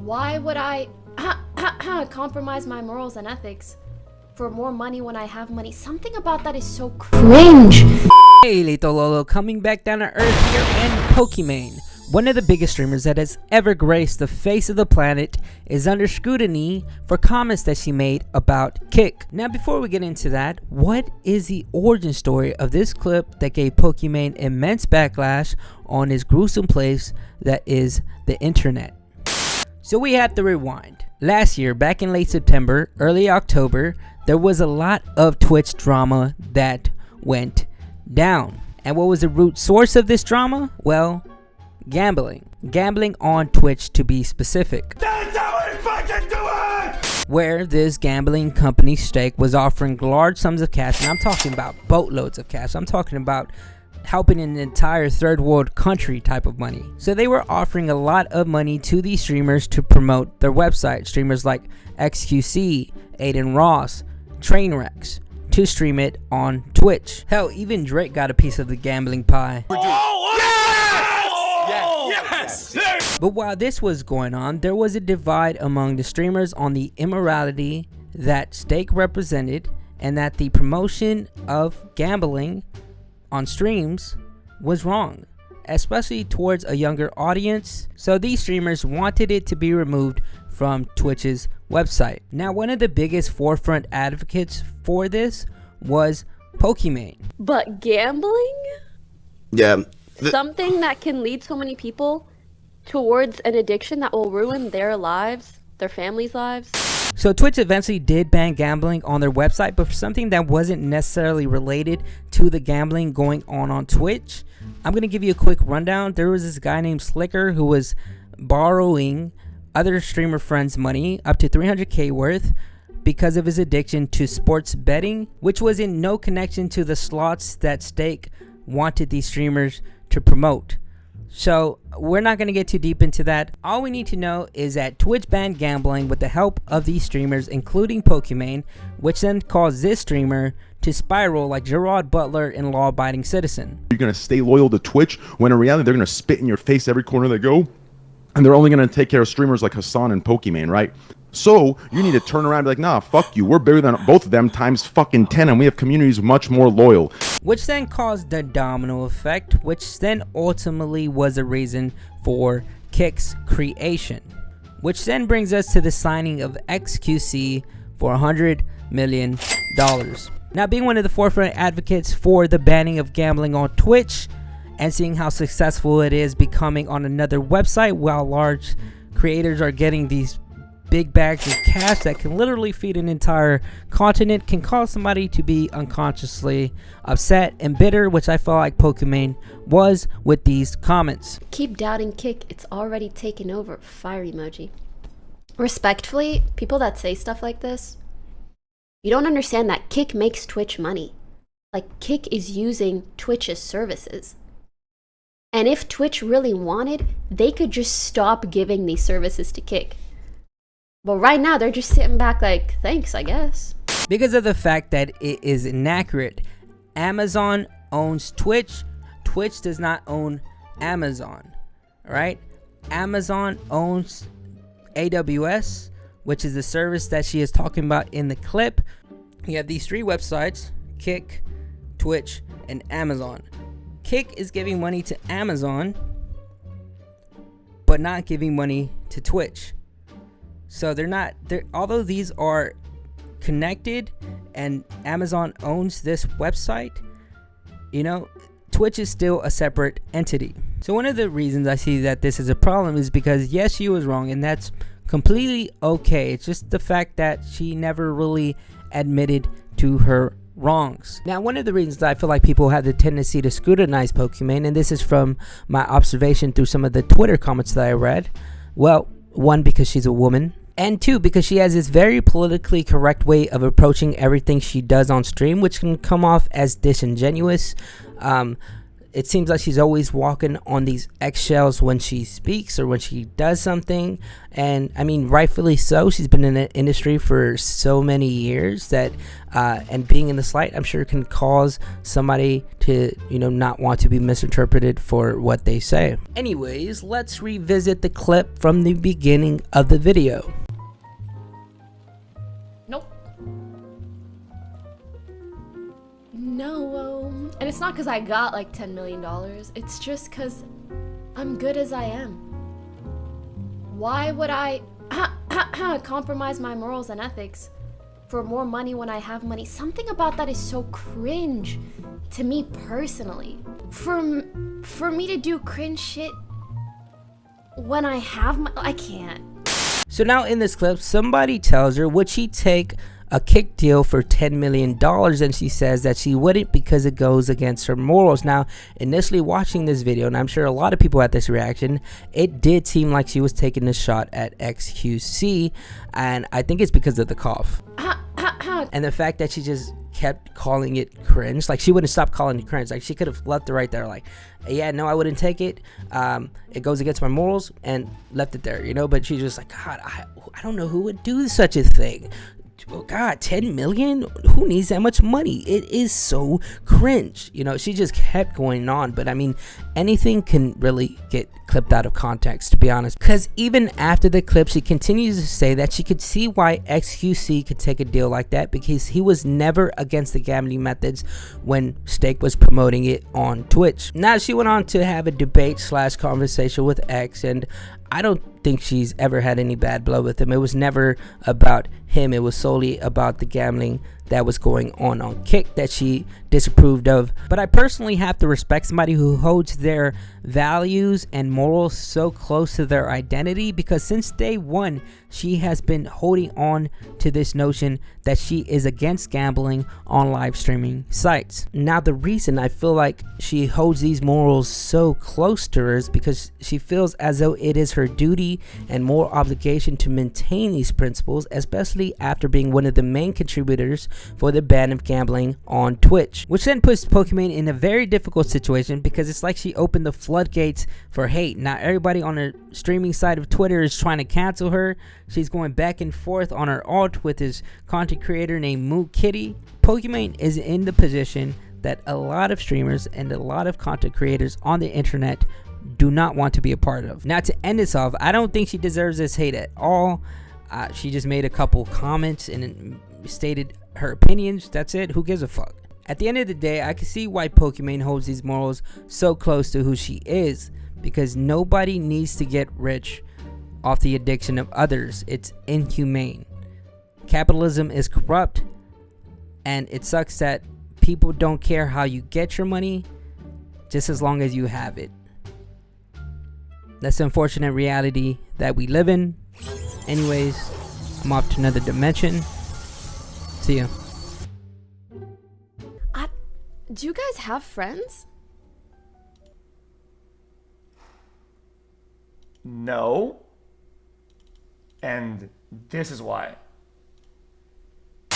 Why would I compromise my morals and ethics for more money when I have money? Something about that is so cringe. Hey, Lito Lolo, coming back down to earth here in Pokimane. One of the biggest streamers that has ever graced the face of the planet is under scrutiny for comments that she made about Kick. Now, before we get into that, what is the origin story of this clip that gave Pokimane immense backlash on this gruesome place that is the internet? So we have to rewind. Last year, back in late September, early October, there was a lot of Twitch drama that went down. And what was the root source of this drama? Well, gambling. Gambling on Twitch, to be specific. That's how we fucking do it! Where this gambling company Stake was offering large sums of cash, and I'm talking about boatloads of cash. I'm talking about helping an entire third world country type of money. So they were offering a lot of money to these streamers to promote their website. Streamers like XQC, Aiden Ross, Trainwrecks, to stream it on Twitch. Hell, even Drake got a piece of the gambling pie. Yes! But while this was going on, there was a divide among the streamers on the immorality that Stake represented, and that the promotion of gambling on streams was wrong, especially towards a younger audience. So these streamers wanted it to be removed from Twitch's website. Now, one of the biggest forefront advocates for this was Pokimane. But gambling? Yeah. Something that can lead so many people towards an addiction that will ruin their lives, their families' lives. So Twitch eventually did ban gambling on their website, but for something that wasn't necessarily related to the gambling going on Twitch. I'm going to give you a quick rundown. There was this guy named Slicker who was borrowing other streamer friends' money, up to 300k worth, because of his addiction to sports betting, which was in no connection to the slots that Stake wanted these streamers to promote. So we're not going to get too deep into that. All we need to know is that Twitch banned gambling with the help of these streamers, including Pokimane, which then caused this streamer to spiral like Gerard Butler in Law Abiding Citizen. You're gonna stay loyal to Twitch when in reality they're gonna spit in your face every corner they go, and they're only gonna take care of streamers like Hassan and Pokimane, right? So you need to turn around and be like, nah, fuck you. We're bigger than both of them times fucking 10, and we have communities much more loyal. Which then caused the domino effect, which then ultimately was a reason for Kick's creation. Which then brings us to the signing of XQC for $100 million. Now, being one of the forefront advocates for the banning of gambling on Twitch, and seeing how successful it is becoming on another website, while large creators are getting these big bags of cash that can literally feed an entire continent, can cause somebody to be unconsciously upset and bitter, which I feel like Pokimane was with these comments. Keep doubting Kick, it's already taken over. Fire emoji. Respectfully, people that say stuff like this, you don't understand that Kick makes Twitch money. Like, Kick is using Twitch's services. And if Twitch really wanted, they could just stop giving these services to Kick. But right now, they're just sitting back like, thanks, I guess. Because of the fact that it is inaccurate. Amazon owns Twitch. Twitch does not own Amazon. Alright? Amazon owns AWS, which is the service that she is talking about in the clip. You have these three websites: Kick, Twitch, and Amazon. Kick is giving money to Amazon, but not giving money to Twitch. So although these are connected and Amazon owns this website, you know, Twitch is still a separate entity. So one of the reasons I see that this is a problem is because, yes, she was wrong, and that's completely okay. It's just the fact that she never really admitted to her wrongs. Now, one of the reasons I feel like people have the tendency to scrutinize Pokimane, and this is from my observation through some of the Twitter comments that I read, well, one, because she's a woman, and two, because she has this very politically correct way of approaching everything she does on stream, which can come off as disingenuous. it seems like she's always walking on these eggshells when she speaks or when she does something. And I mean, rightfully so. She's been in the industry for so many years that, and being in this light, I'm sure can cause somebody to, not want to be misinterpreted for what they say. Anyways, let's revisit the clip from the beginning of the video. Nope. No, and it's not because I got like $10 million. It's just because I'm good as I am. Why would I compromise my morals and ethics for more money when I have money? Something about that is so cringe to me personally. For me to do cringe shit when I have I can't. So now in this clip, somebody tells her, would she take a kick deal for $10 million? And she says that she wouldn't because it goes against her morals. Now, initially watching this video, and I'm sure a lot of people had this reaction, it did seem like she was taking a shot at XQC, and I think it's because of the cough. And the fact that she just kept calling it cringe. Like, she wouldn't stop calling it cringe. Like, she could have left it right there, like, yeah, no, I wouldn't take it. It goes against my morals, and left it there, but she's just like, God, I don't know who would do such a thing. Oh God, 10 million? Who needs that much money? It is so cringe. She just kept going on. But I mean, anything can really get clipped out of context, to be honest. Because even after the clip, she continues to say that she could see why XQC could take a deal like that, because he was never against the gambling methods when Steak was promoting it on Twitch. Now, she went on to have a debate / conversation with X, and I don't think she's ever had any bad blood with him. It was never about him. It was solely about the gambling that was going on Kick that she disapproved of. But I personally have to respect somebody who holds their values and morals so close to their identity, because since day one, she has been holding on to this notion that she is against gambling on live streaming sites. Now, the reason I feel like she holds these morals so close to her is because she feels as though it is her duty and moral obligation to maintain these principles, especially after being one of the main contributors for the ban of gambling on Twitch, which then puts Pokimane in a very difficult situation, because it's like she opened the floodgates for hate. Now everybody on the streaming side of Twitter is trying to cancel her. She's going back and forth on her alt with his content creator named Moo Kitty. Pokimane is in the position that a lot of streamers and a lot of content creators on the internet do not want to be a part of. Now, to end this off, I don't think she deserves this hate at all. She just made a couple comments and stated her opinions. That's it. Who gives a fuck? At the end of the day, I can see why Pokimane holds these morals so close to who she is, because nobody needs to get rich off the addiction of others. It's inhumane. Capitalism is corrupt, and it sucks that people don't care how you get your money, just as long as you have it. That's the unfortunate reality that we live in. Anyways, I'm off to another dimension. See ya. Do you guys have friends? No. And this is why.